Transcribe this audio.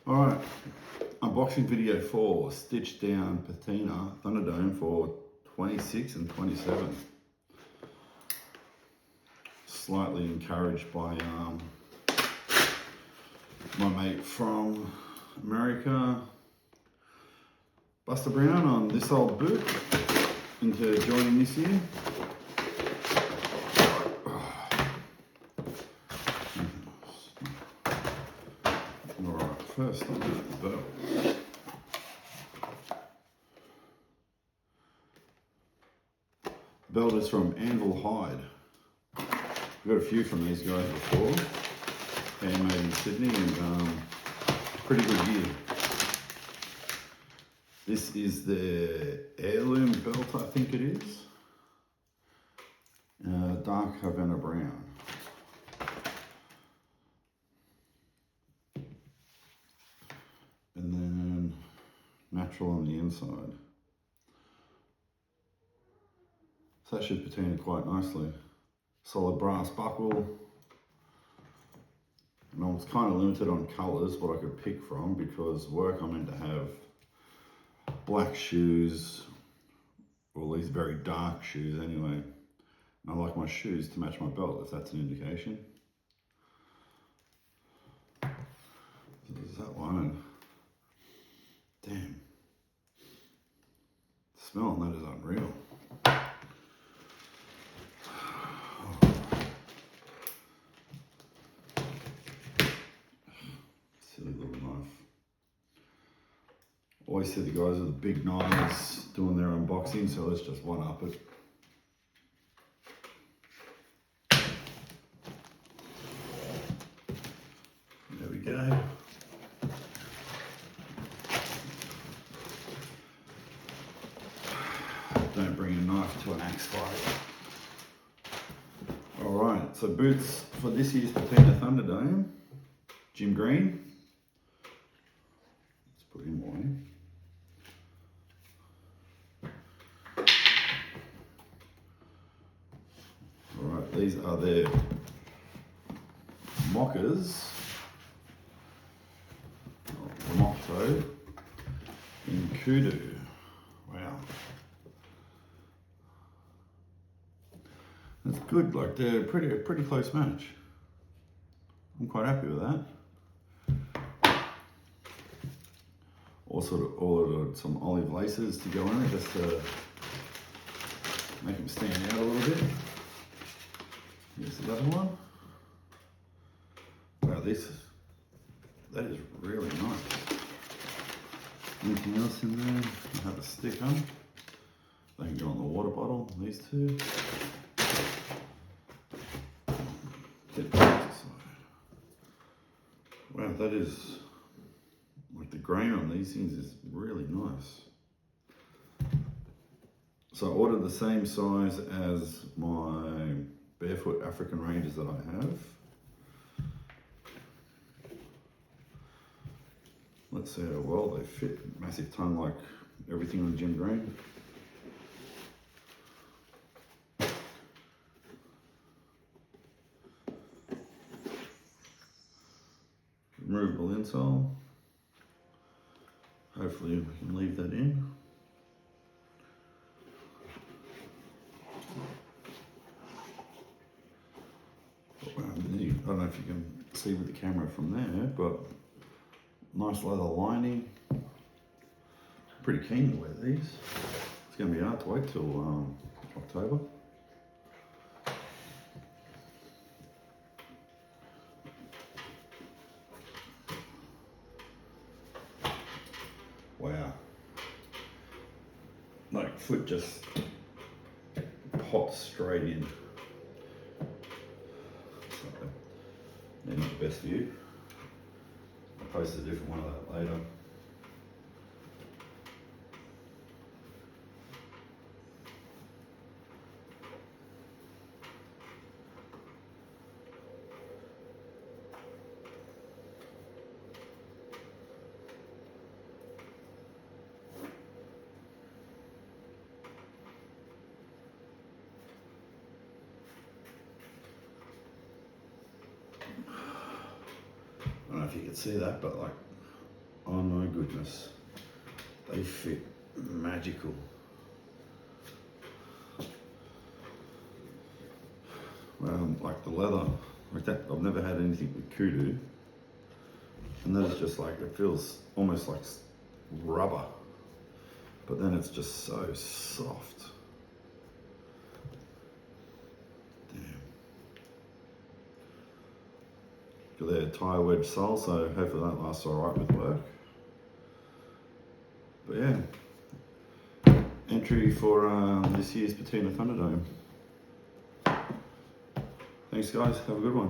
Alright, unboxing video for Stitchdown Patina Thunderdome for 26 and 27. Slightly encouraged by my mate from America, Buster Brown, on this old boot into joining this year. Alright, first I'll do the belt. The belt is from Anvil hide. I've got a few from these guys before, handmade in Sydney, and pretty good gear. This is the heirloom belt, I think it is. Dark Havana brown. And then natural on the inside. So that should patina quite nicely. Solid brass buckle. And I was kind of limited on colours, what I could pick from, because work I'm meant to have black shoes, or these very dark shoes anyway. And I like my shoes to match my belt, if that's an indication. So there's that one, and damn, the smell on that is unreal. Silly little knife. Always see the guys with the big knives doing their unboxing, so let's just one up it. There we go. Don't bring a knife to an axe fight. Alright, so boots for this year's Patina Thunderdome. Jim Green. Let's put him on. Alright, these are their mockers. The mock toe in kudu. Wow. That's good, like they're a pretty close match. I'm quite happy with that. Also ordered some olive laces to go in it, just to make them stand out a little bit. Here's the other one. Wow, that is really nice. Anything else in there? I have a sticker. They can go on the water bottle, these two. Get that aside. Wow, that is, like the grain on these things is really nice. So I ordered the same size as my barefoot African Rangers that I have. Let's see how well they fit. Massive tongue like everything on Jim Green. Removable insole. Hopefully we can leave that in. I don't know if you can see with the camera from there, but nice leather lining. Pretty keen to wear these. It's going to be hard to wait till October. Wow. Like foot just pops straight in. So, they're not the best view. I'll post a different one of that later. I don't know if you can see that, but like Oh my goodness, they fit magical. Like the leather, like that, I've never had anything with kudu, and that is just like, it feels almost like rubber, but then it's just so soft. Damn. Got their tire wedge sole, so hopefully that lasts all right with work. But yeah, entry for this year's Patina Thunderdome. Thanks guys, have a good one.